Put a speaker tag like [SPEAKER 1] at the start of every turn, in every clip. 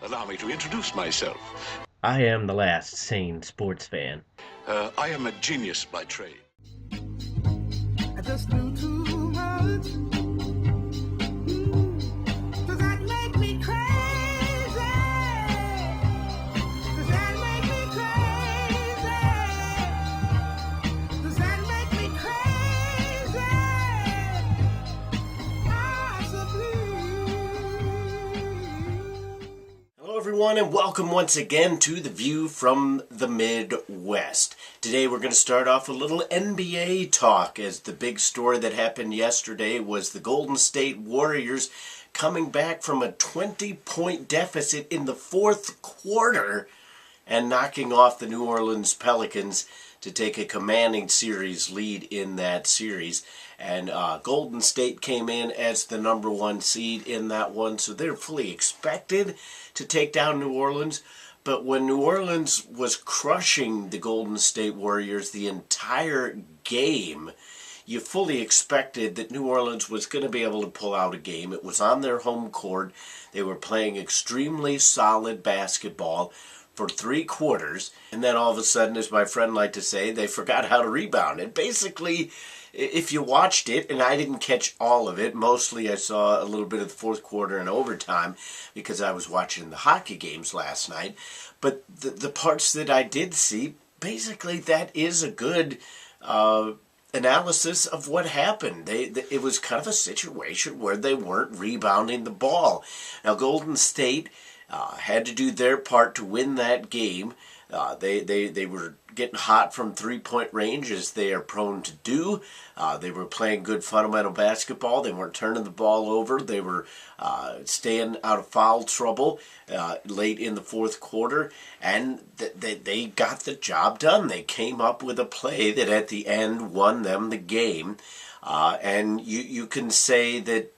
[SPEAKER 1] Allow me to introduce myself.
[SPEAKER 2] I am the last sane sports fan.
[SPEAKER 1] I am a genius by trade.
[SPEAKER 3] I just knew too much. Does that make me crazy? Does that make me crazy? Does that make me crazy? Possibly.
[SPEAKER 4] Hello, everyone, and welcome once again to The View from the Midwest. Today we're going to start off a little NBA talk, as the big story that happened yesterday was the Golden State Warriors coming back from a 20-point deficit in the fourth quarter and knocking off the New Orleans Pelicans to take a commanding series lead in that series. And Golden State came in as the number one seed in that one, so they're fully expected to take down New Orleans. But when New Orleans was crushing the Golden State Warriors the entire game, you fully expected that New Orleans was going to be able to pull out a game. It was on their home court. They were playing extremely solid basketball for 3 quarters, and then all of a sudden, as my friend liked to say, they forgot how to rebound. And basically, if you watched it, and I didn't catch all of it, mostly I saw a little bit of the fourth quarter and overtime because I was watching the hockey games last night, but the parts that I did see, basically that is a good analysis of what happened. It was kind of a situation where they weren't rebounding the ball. Now, Golden State had to do their part to win that game. They were getting hot from three-point range, as they are prone to do. They were playing good fundamental basketball. They weren't turning the ball over. They were staying out of foul trouble late in the fourth quarter, and they got the job done. They came up with a play that at the end won them the game. And you can say that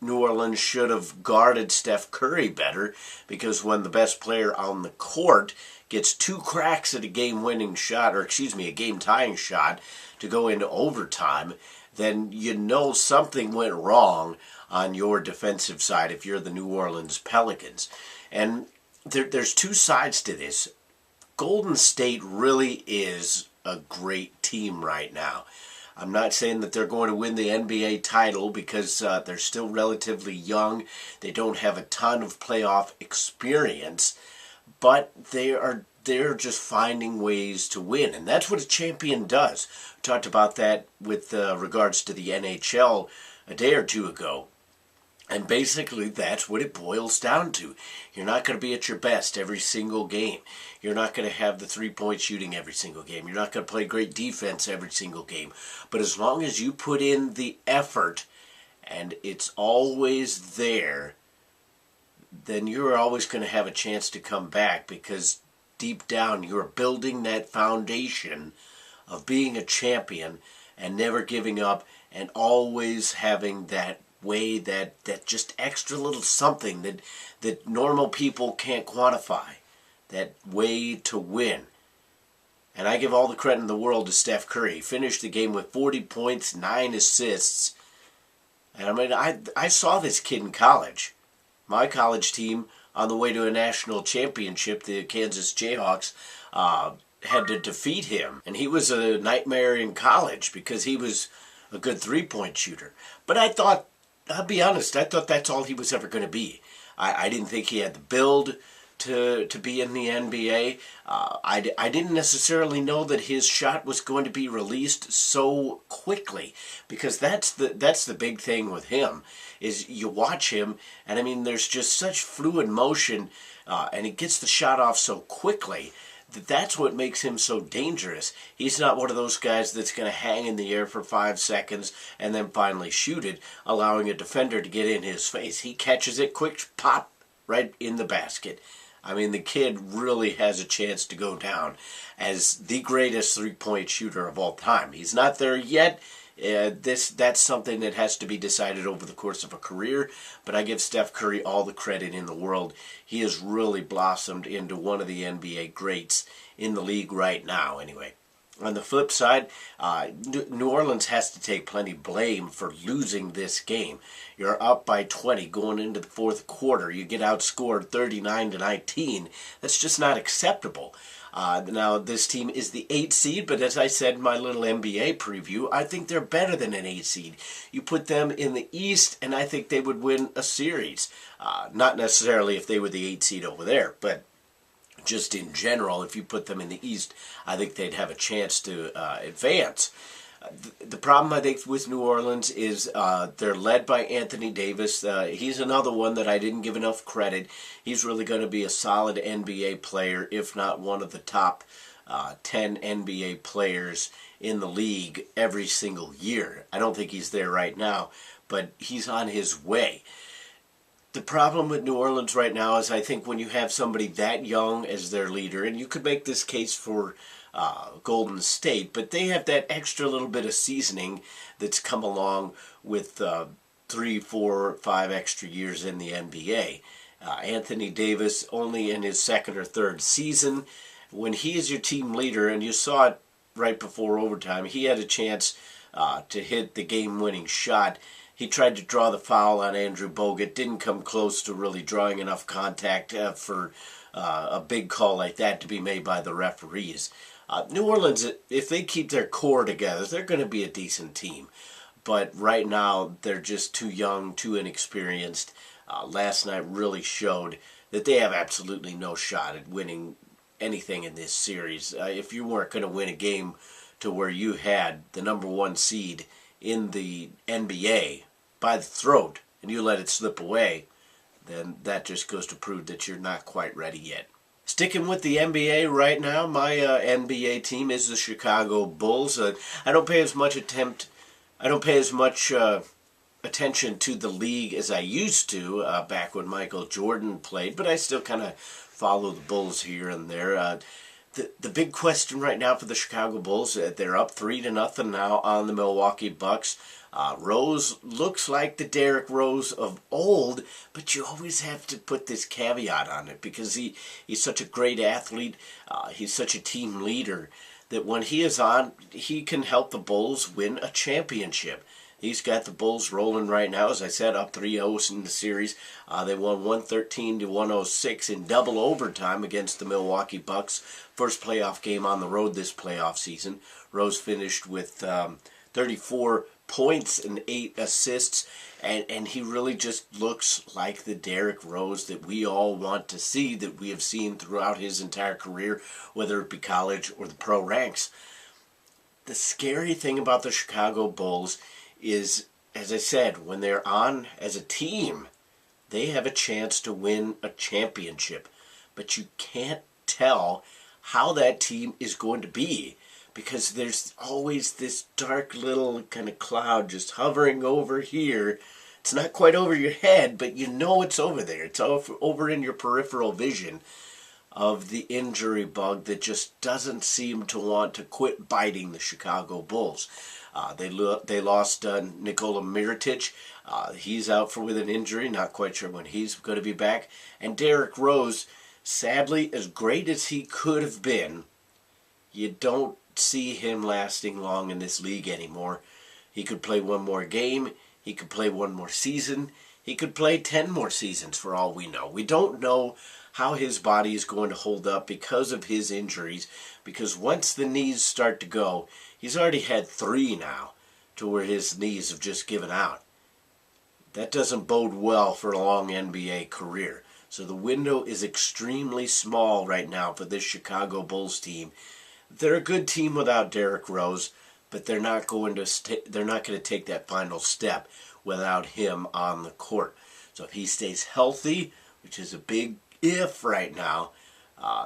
[SPEAKER 4] New Orleans should have guarded Steph Curry better, because when the best player on the court gets 2 cracks at a game-winning shot, or a game-tying shot to go into overtime, then you know something went wrong on your defensive side if you're the New Orleans Pelicans. And there's 2 sides to this. Golden State really is a great team right now. I'm not saying that they're going to win the NBA title, because they're still relatively young. They don't have a ton of playoff experience, but they're just finding ways to win, and that's what a champion does. We talked about that with regards to the NHL a day or two ago. And basically, that's what it boils down to. You're not going to be at your best every single game. You're not going to have the three-point shooting every single game. You're not going to play great defense every single game. But as long as you put in the effort, and it's always there, then you're always going to have a chance to come back, because deep down you're building that foundation of being a champion and never giving up, and always having that way, that just extra little something that normal people can't quantify, that way to win. And I give all the credit in the world to Steph Curry. He finished the game with 40 points, 9 assists. And I mean, I saw this kid in college. My college team, on the way to a national championship, the Kansas Jayhawks, had to defeat him. And he was a nightmare in college because he was a good three-point shooter. But I'll be honest, I thought that's all he was ever going to be. I didn't think he had the build to be in the NBA. I didn't necessarily know that his shot was going to be released so quickly, because that's the big thing with him, is you watch him, and I mean, there's just such fluid motion, and he gets the shot off so quickly. That's what makes him so dangerous. He's not one of those guys that's going to hang in the air for 5 seconds and then finally shoot it, allowing a defender to get in his face. He catches it, quick pop, right in the basket. I mean, the kid really has a chance to go down as the greatest three-point shooter of all time. He's not there yet. That's something that has to be decided over the course of a career, but I give Steph Curry all the credit in the world. He has really blossomed into one of the NBA greats in the league right now, anyway. On the flip side, New Orleans has to take plenty of blame for losing this game. You're up by 20 going into the fourth quarter. You get outscored 39-19. That's just not acceptable. Now, this team is the 8 seed, but as I said in my little NBA preview, I think they're better than an 8 seed. You put them in the East, and I think they would win a series. Not necessarily if they were the 8 seed over there, but just in general, if you put them in the East, I think they'd have a chance to advance. The problem, I think, with New Orleans is they're led by Anthony Davis. He's another one that I didn't give enough credit. He's really going to be a solid NBA player, if not one of the top 10 NBA players in the league every single year. I don't think he's there right now, but he's on his way. The problem with New Orleans right now is I think when you have somebody that young as their leader, and you could make this case for Golden State, but they have that extra little bit of seasoning that's come along with 3, 4, 5 extra years in the NBA. Anthony Davis only in his second or third season. When he is your team leader, and you saw it right before overtime, he had a chance to hit the game-winning shot. He tried to draw the foul on Andrew Bogut, didn't come close to really drawing enough contact for a big call like that to be made by the referees. New Orleans, if they keep their core together, they're going to be a decent team. But right now, they're just too young, too inexperienced. Last night really showed that they have absolutely no shot at winning anything in this series. If you weren't going to win a game to where you had the number 1 seed in the NBA by the throat and you let it slip away, then that just goes to prove that you're not quite ready yet. Sticking with the NBA right now, my NBA team is the Chicago Bulls. I don't pay as much attention to the league as I used to back when Michael Jordan played, but I still kind of follow the Bulls here and there. The big question right now for the Chicago Bulls, they're up 3-0 now on the Milwaukee Bucks. Rose looks like the Derrick Rose of old, but you always have to put this caveat on it because he's such a great athlete. He's such a team leader that when he is on, he can help the Bulls win a championship. He's got the Bulls rolling right now, as I said, up 3-0 in the series. They won 113-106 in double overtime against the Milwaukee Bucks. First playoff game on the road this playoff season. Rose finished with 34 points and 8 assists, and he really just looks like the Derrick Rose that we all want to see, that we have seen throughout his entire career, whether it be college or the pro ranks. The scary thing about the Chicago Bulls is, as I said, when they're on as a team, they have a chance to win a championship. But you can't tell how that team is going to be because there's always this dark little kind of cloud just hovering over here. It's not quite over your head, but you know it's over there. It's over in your peripheral vision of the injury bug that just doesn't seem to want to quit biting the Chicago Bulls. They lost Nikola Mirotic. He's out with an injury. Not quite sure when he's going to be back. And Derrick Rose, sadly, as great as he could have been, you don't see him lasting long in this league anymore. He could play one more game. He could play one more season. He could play 10 more seasons for all we know. We don't know how his body is going to hold up because of his injuries, because once the knees start to go, he's already had 3 now to where his knees have just given out. That doesn't bode well for a long NBA career. So the window is extremely small right now for this Chicago Bulls team. They're a good team without Derrick Rose, but they're not going to take that final step without him on the court. So if he stays healthy, which is a big if right now,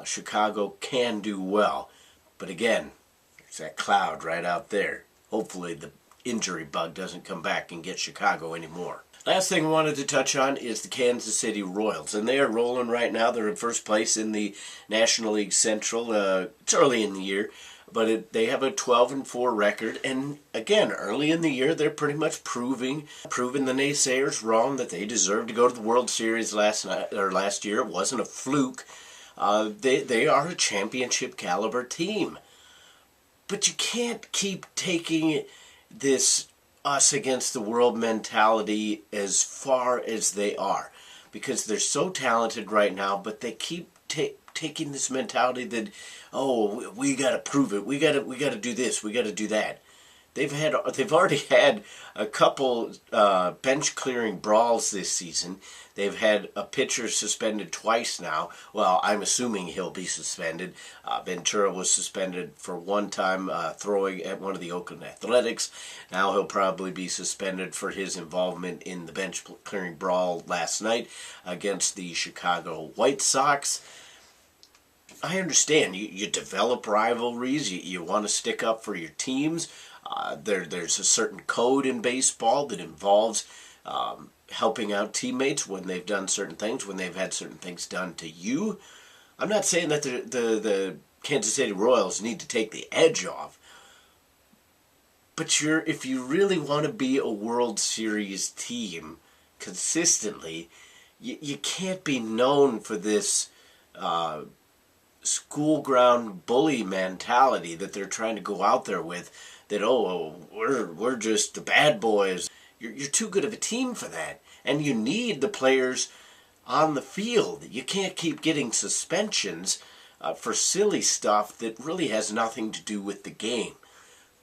[SPEAKER 4] Chicago can do well. But again, there's that cloud right out there. Hopefully the injury bug doesn't come back and get Chicago anymore. Last thing I wanted to touch on is the Kansas City Royals, and they are rolling right now. They're in first place in the National League Central. It's early in the year, but they have a 12-4 record, and again, early in the year, they're pretty much proving the naysayers wrong, that they deserve to go to the World Series last year. It wasn't a fluke. They are a championship caliber team. But you can't keep taking this us against the world mentality as far as they are, because they're so talented right now, but they keep taking this mentality that, oh, we got to prove it, we got to do this, we got to do that. They've already had a couple bench clearing brawls this season. They've had a pitcher suspended twice now. Well, I'm assuming he'll be suspended. Ventura was suspended for one time throwing at one of the Oakland Athletics. Now he'll probably be suspended for his involvement in the bench clearing brawl last night against the Chicago White Sox. I understand. You develop rivalries. You want to stick up for your teams. There's a certain code in baseball that involves helping out teammates when they've done certain things, when they've had certain things done to you. I'm not saying that the Kansas City Royals need to take the edge off, but if you really want to be a World Series team consistently, you can't be known for this school ground bully mentality that they're trying to go out there with, that, oh, we're just the bad boys. You're too good of a team for that. And you need the players on the field. You can't keep getting suspensions for silly stuff that really has nothing to do with the game.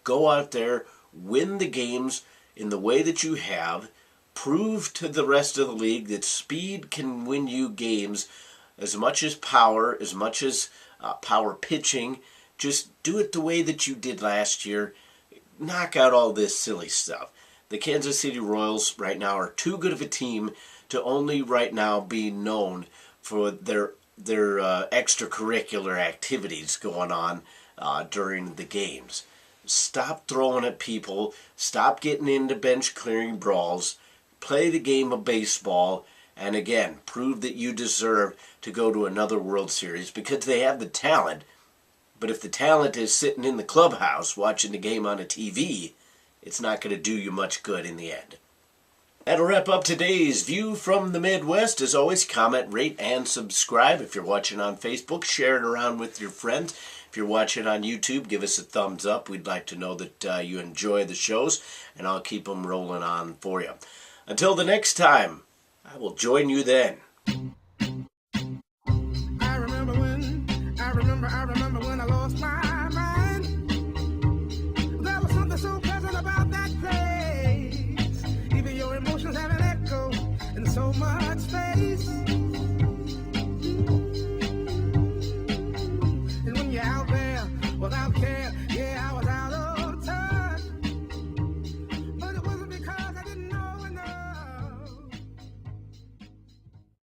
[SPEAKER 4] Go out there, win the games in the way that you have, prove to the rest of the league that speed can win you games as much as power, as much as power pitching. Just do it the way that you did last year. Knock out all this silly stuff. The Kansas City Royals right now are too good of a team to only right now be known for their extracurricular activities going on during the games. Stop throwing at people. Stop getting into bench clearing brawls. Play the game of baseball. And again, prove that you deserve to go to another World Series, because they have the talent. But if the talent is sitting in the clubhouse watching the game on a TV, it's not going to do you much good in the end. That'll wrap up today's View from the Midwest. As always, comment, rate, and subscribe. If you're watching on Facebook, share it around with your friends. If you're watching on YouTube, give us a thumbs up. We'd like to know that you enjoy the shows, and I'll keep them rolling on for you. Until the next time, I will join you then.